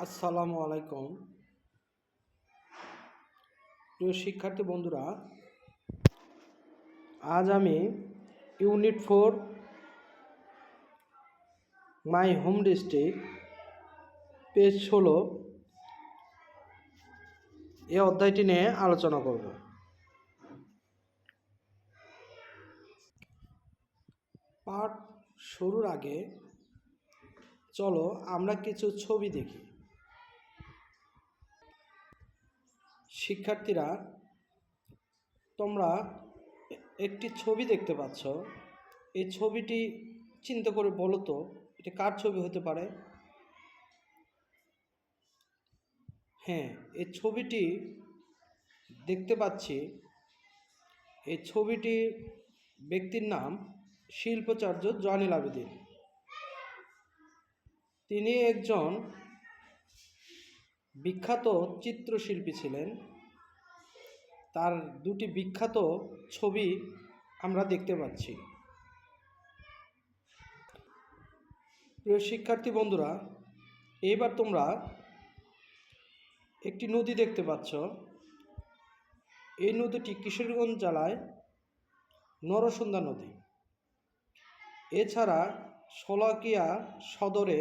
আসসালামু আলাইকুম প্রিয় শিক্ষার্থী বন্ধুরা, আজ আমি unit 4 my home district page 16 এই অধ্যায়টি নিয়ে আলোচনা করব। পাঠ শুরুর আগে চলো আমরা কিছু ছবি দেখি। শিক্ষার্থীরা, তোমরা একটি ছবি দেখতে পাচ্ছ। এই ছবিটি চিন্তা করে বলো তো এটা কার ছবি হতে পারে? হ্যাঁ, এই ছবিটি দেখতে পাচ্ছি। এই ছবিটি ব্যক্তির নাম শিল্পাচার্য জয়নুল আবেদিন। তিনি একজন বিখ্যাত চিত্রশিল্পী ছিলেন। তার দুটি বিখ্যাত ছবি আমরা দেখতে পাচ্ছি। প্রিয় শিক্ষার্থী বন্ধুরা, এইবার তোমরা একটি নদী দেখতে পাচ্ছ। এই নদীটি কিশোরগঞ্জ জেলায় নরসুন্দা নদী। এছাড়া শোলাকিয়া সদরে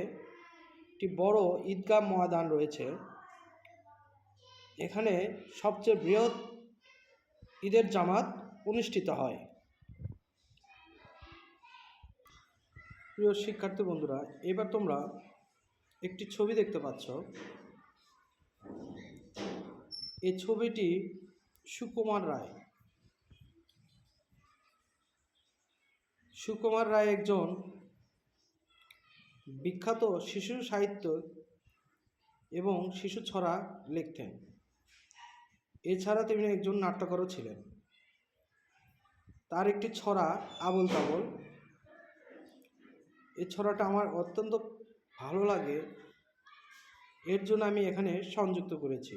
একটি বড় ঈদগাহ ময়দান রয়েছে। এখানে সবচেয়ে বৃহৎ ঈদের জামাত অনুষ্ঠিত হয়। প্রিয় শিক্ষার্থী বন্ধুরা, এবার তোমরা একটি ছবি দেখতে পাচ্ছ। এই ছবিটি সুকুমার রায়। সুকুমার রায় একজন বিখ্যাত শিশু সাহিত্য এবং শিশু ছড়া লিখতেন। এছাড়া তিনি একজন নাট্যকারও ছিলেন। তার একটি ছড়া আবোল তাবোল, এই ছড়াটা আমার অত্যন্ত ভালো লাগে, এর জন্য আমি এখানে সংযুক্ত করেছি।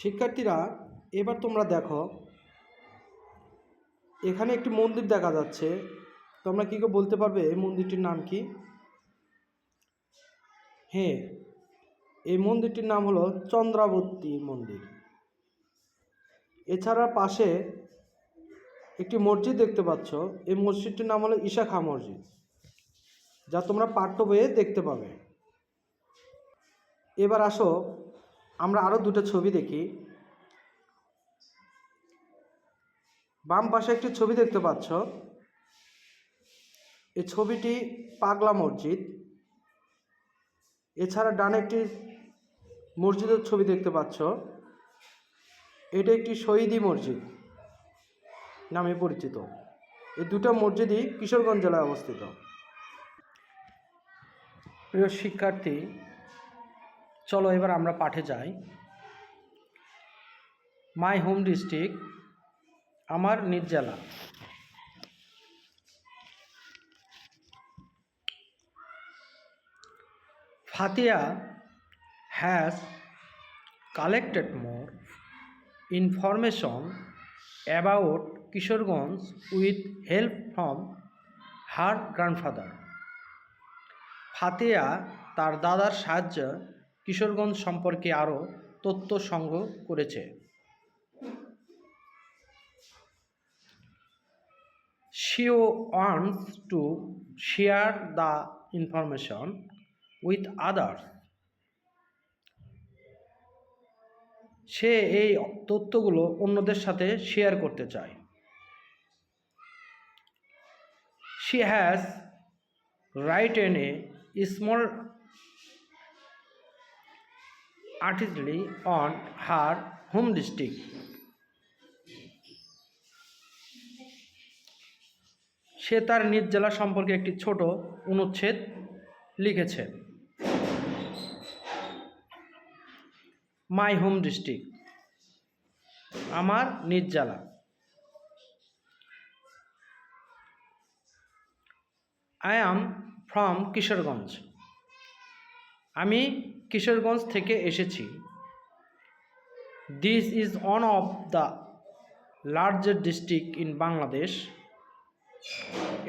শিক্ষার্থীরা, এবার তোমরা দেখো, এখানে একটি মন্দির দেখা যাচ্ছে। তোমরা কি বলতে পারবে এই মন্দিরটির নাম কি? হ্যাঁ, এই মন্দিরটির নাম হলো চন্দ্রাবতী মন্দির। এছাড়া পাশে একটি মসজিদ দেখতে পাচ্ছ। এই মসজিদটির নাম হলো ঈশা খাঁ মসজিদ, যা তোমরা পাঠ্য বইয়ে দেখতে পাবে। এবার আসো আমরা আরও দুটো ছবি দেখি। বাম পাশে একটি ছবি দেখতে পাচ্ছ। এই ছবিটি পাগলা মসজিদ। এছাড়া ডানে একটি মসজিদের ছবি দেখতে পাচ্ছ। এটা একটি শহীদি মসজিদ নামে পরিচিত। এই দুটো মসজিদই কিশোরগঞ্জ জেলায় অবস্থিত। প্রিয় শিক্ষার্থী, চলো এবার আমরা পাঠে যাই। মাই হোম ডিস্ট্রিক্ট, আমার নিজ জেলা। Fatiha has collected more information about Kishorganj with help from her grandfather. Fatiha তার দাদার সাহায্যে কিশোরগঞ্জ সম্পর্কে আরও তথ্য সংগ্রহ করেছে। She wants to share the information with others. সে এই তথ্যগুলো অন্যদের সাথে শেয়ার করতে চায়। She has written a small article on her home district. সে তার নিজ জেলা সম্পর্কে একটি ছোট অনুচ্ছেদ লিখেছে। মাই হোম ডিস্ট্রিক্ট, আমার নিজ জেলা। আই অ্যাম ফ্রম কিশোরগঞ্জ, আমি কিশোরগঞ্জ থেকে এসেছি। This is one of the largest district in Bangladesh,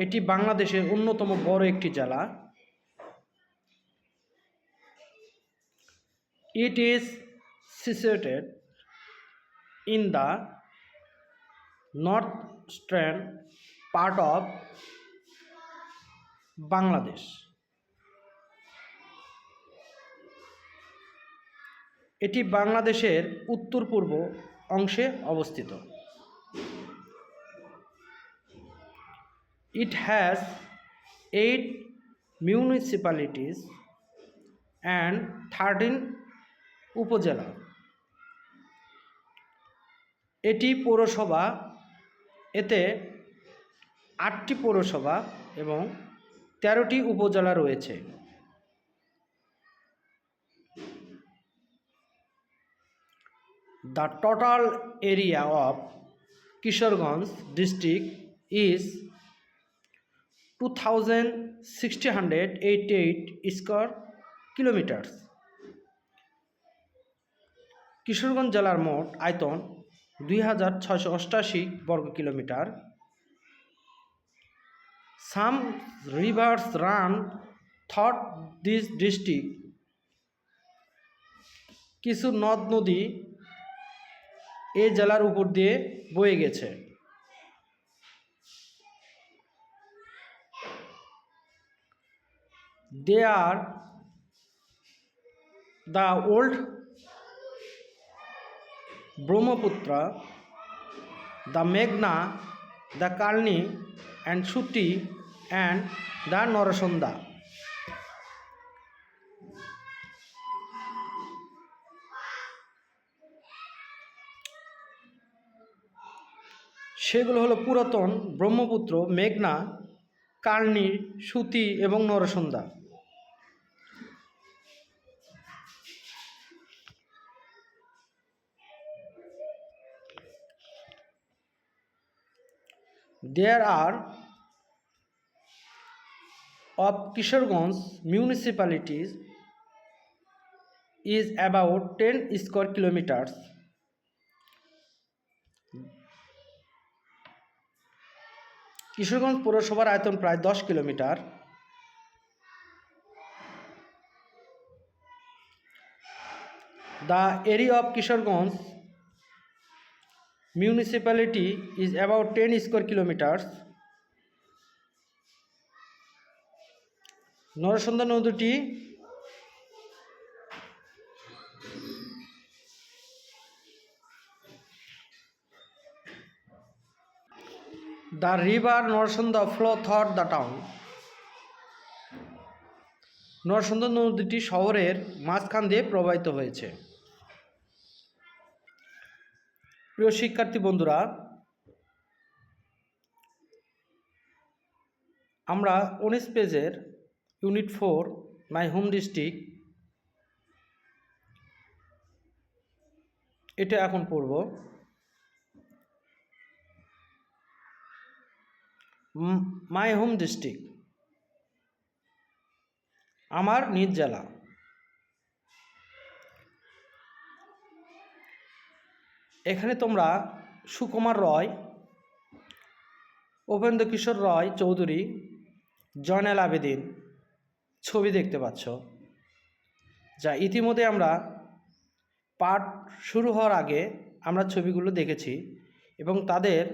এটি বাংলাদেশের অন্যতম বড় একটি জেলা। It is situated in the northeastern part of Bangladesh. এটি বাংলাদেশের উত্তর পূর্ব অংশে অবস্থিত। It has 8 municipalities and 13 উপজেলা। এটি পৌরসভা, এতে 8টি পৌরসভা এবং 13টি উপজেলা রয়েছে। The total area of Kishoreganj district is 2688 square kilometers. Kishoreganj জেলার মোট আয়তন 2688 বর্গ kilometre. Some rivers run through this district. কিছু নদ নদী এই জেলার উপর দিয়ে বয়ে গেছে। They are the old Brahmaputra, the Meghna, the Kalni and Suti and the Narasunda. সেগুলো হলো পুরাতন ব্রহ্মপুত্র, মেঘনা, কালনি, সুতি এবং Narsunda. There are of Kishoreganj municipalities is about 10 square kilometers. Kishoreganj পৌরসভার আয়তন প্রায় 10 kilometre. The area of Kishoreganj municipality is about 10 square kilometers. Narsunda নদীটি The river Narsunda flow through the town. Narsunda নদীটি শহরের মাঝখান দিয়ে প্রবাহিত হয়েছে। প্রিয় শিক্ষার্থী বন্ধুরা, আমরা 19 পেজের ইউনিট 4 মাই হোম ডিস্ট্রিক্ট এটা এখন পড়ব। মাই হোম ডিস্ট্রিক্ট, আমার নিজ জেলা। এখানে তোমরা সুকুমার রয়, উপেন্দ্র কিশোর রয় চৌধুরী, জয়নাল আবেদিন ছবি দেখতে পাচ্ছ, যা ইতিমধ্যে আমরা পাঠ শুরু হওয়ার আগে আমরা ছবিগুলো দেখেছি এবং তাদের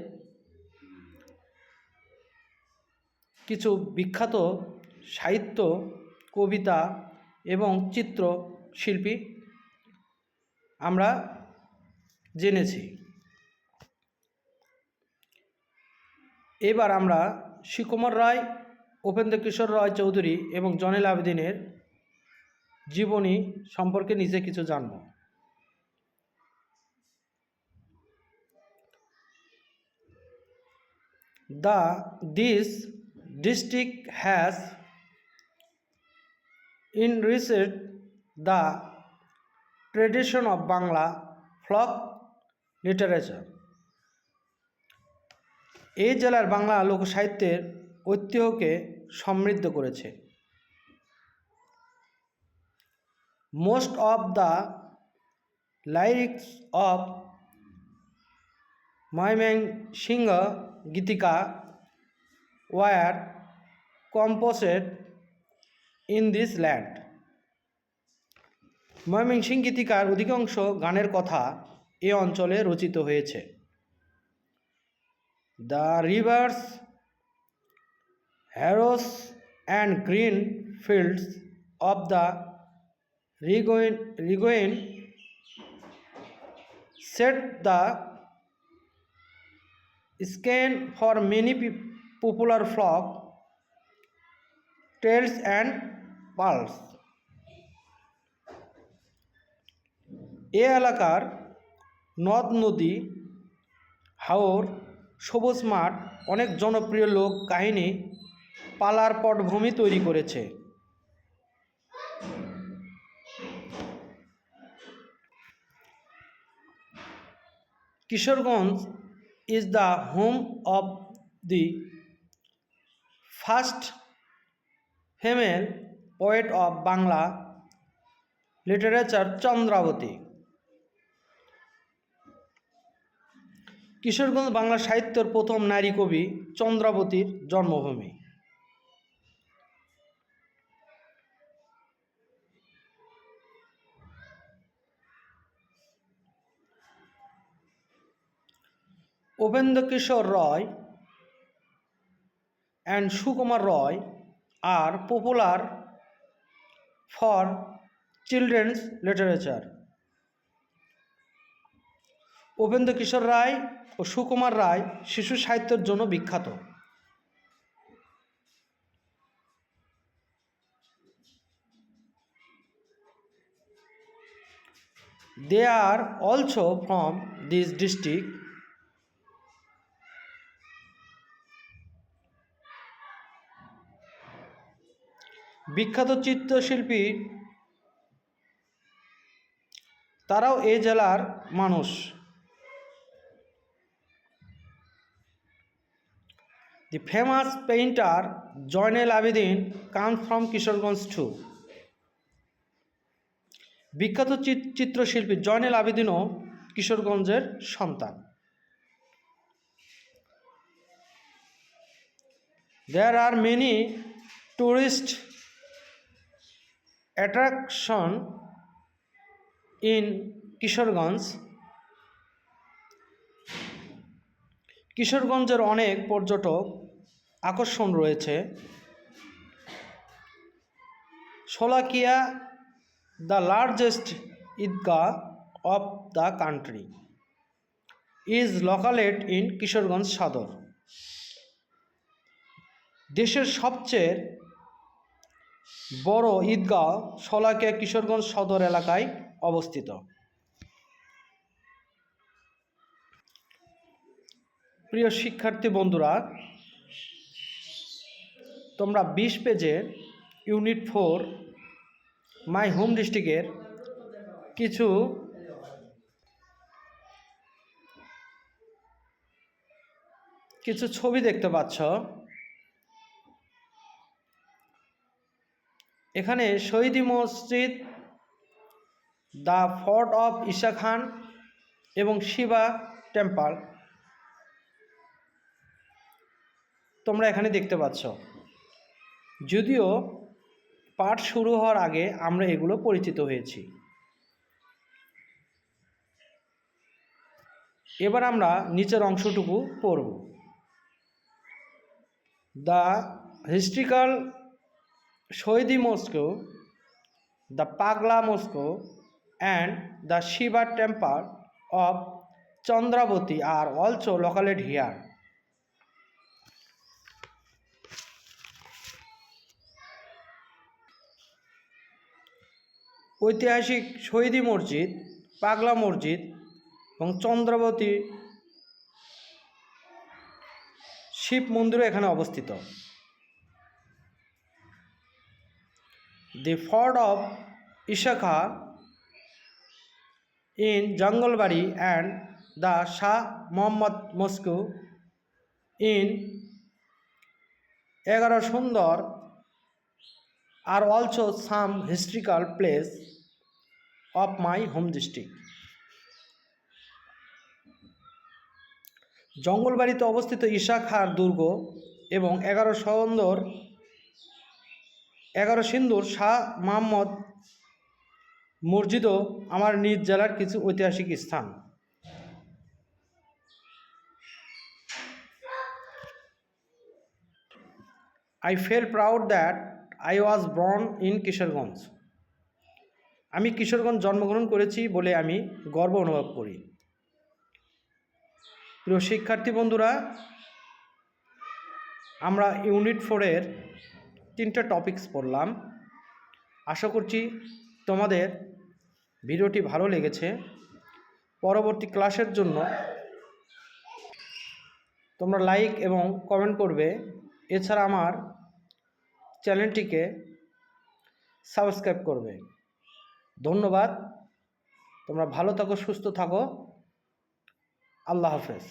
কিছু বিখ্যাত সাহিত্য, কবিতা এবং চিত্রশিল্পী আমরা জেনেছি। এবার আমরা সুকুমার রায়, উপেন্দ্র কিশোর রয় চৌধুরী এবং জয়নাল আবেদিনের জীবনী সম্পর্কে নিচে কিছু জানব। This district has enriched the tradition of Bangla folk literature. এই জেলার বাংলা লোকসাহিত্যের ঐতিহ্যকে সমৃদ্ধ করেছে। Most of the lyrics of Maimang Singha Gitika were composed in this land. Mymensingh গীতিকার অধিকাংশ গানের কথা এ অঞ্চলে রচিত হয়েছে। The rivers, harrows and green fields of the Rhine set the scene for many popular folk tales and ballads. এ এলাকার নদ নদী, হাওর, সবুজ মাঠ অনেক জনপ্রিয় লোক কাহিনী পালার পটভূমি তৈরি করেছে। Kishoreganj is the home of the first female poet of Bangla literature, Chandrabati. Kishoreganj Bangla সাহিত্যের প্রথম নারী কবি চন্দ্রাবতীর জন্মভূমি। Upendra Kishore Roy and Sukumar Roy are popular for children's literature. Upendra কিশোর রায় ও সুকুমার রায় শিশু সাহিত্যের জন্য বিখ্যাত। They are also from this district. বিখ্যাত চিত্রশিল্পী তারাও এই জেলার মানুষ। The famous painter Zainal Abidin comes from Kishoreganj too. বিখ্যাত চিত্রশিল্পী জয়নাল আবেদিনও কিশোরগঞ্জের সন্তান। There are many tourist attractions in Kishoreganj. কিশোরগঞ্জের অনেক পর্যটক আকর্ষণ রয়েছে। Sholakia, the largest Eidgah of the country, is located in Kishoreganj সদর। দেশের সবচেয়ে বড় ঈদগাহ শোলাকিয়া কিশোরগঞ্জ সদর এলাকায় অবস্থিত। প্রিয় শিক্ষার্থী বন্ধুরা, তোমরা 20 পেজের ইউনিট 4 মাই হোম ডিস্ট্রিক্টের কিছু ছবি দেখতে পাচ্ছ। এখানে শহীদি মসজিদ, the fort of Isa Khan এবং শিবা টেম্পল তোমরা এখানে দেখতে পাচ্ছ। যদিও পাঠ শুরু হওয়ার আগে আমরা এগুলো পরিচিত হয়েছি। এবার আমরা নিচের অংশটুকু পড়ব। The historical Shahidi mosque, the Pagla mosque and the Shiva temple of Chandrabati are also located here. ঐতিহাসিক শহীদি মসজিদ, পাগলা মসজিদ এবং চন্দ্রাবতী শিব মন্দিরও এখানে অবস্থিত। The fort of Isa Khan in Jangalbari and the Shah Muhammad Mosque in Egara Sundar are also some historical places of my home district. জঙ্গলবাড়িতে অবস্থিত ঈশা খাঁর দুর্গ এবং 11 সিন্ধুর শাহ মোহাম্মদ মসজিদও আমার নিজ জেলার কিছু ঐতিহাসিক স্থান। I feel proud that I was born in Kishoreganj. আমি কিশোরগঞ্জ জন্মগ্রহণ করেছি বলে আমি গর্ব অনুভব করি। প্রিয় শিক্ষার্থী বন্ধুরা, আমরা ইউনিট 4-এর 3টা টপিকস পড়লাম। আশা করছি তোমাদের ভিডিওটি ভালো লেগেছে। পরবর্তী ক্লাসের জন্য তোমরা লাইক এবং কমেন্ট করবে। এছাড়া আমার চ্যানেলটিকে সাবস্ক্রাইব করবে। ধন্যবাদ। তোমরা ভালো থাকো, সুস্থ থাকো। আল্লাহ হাফেজ।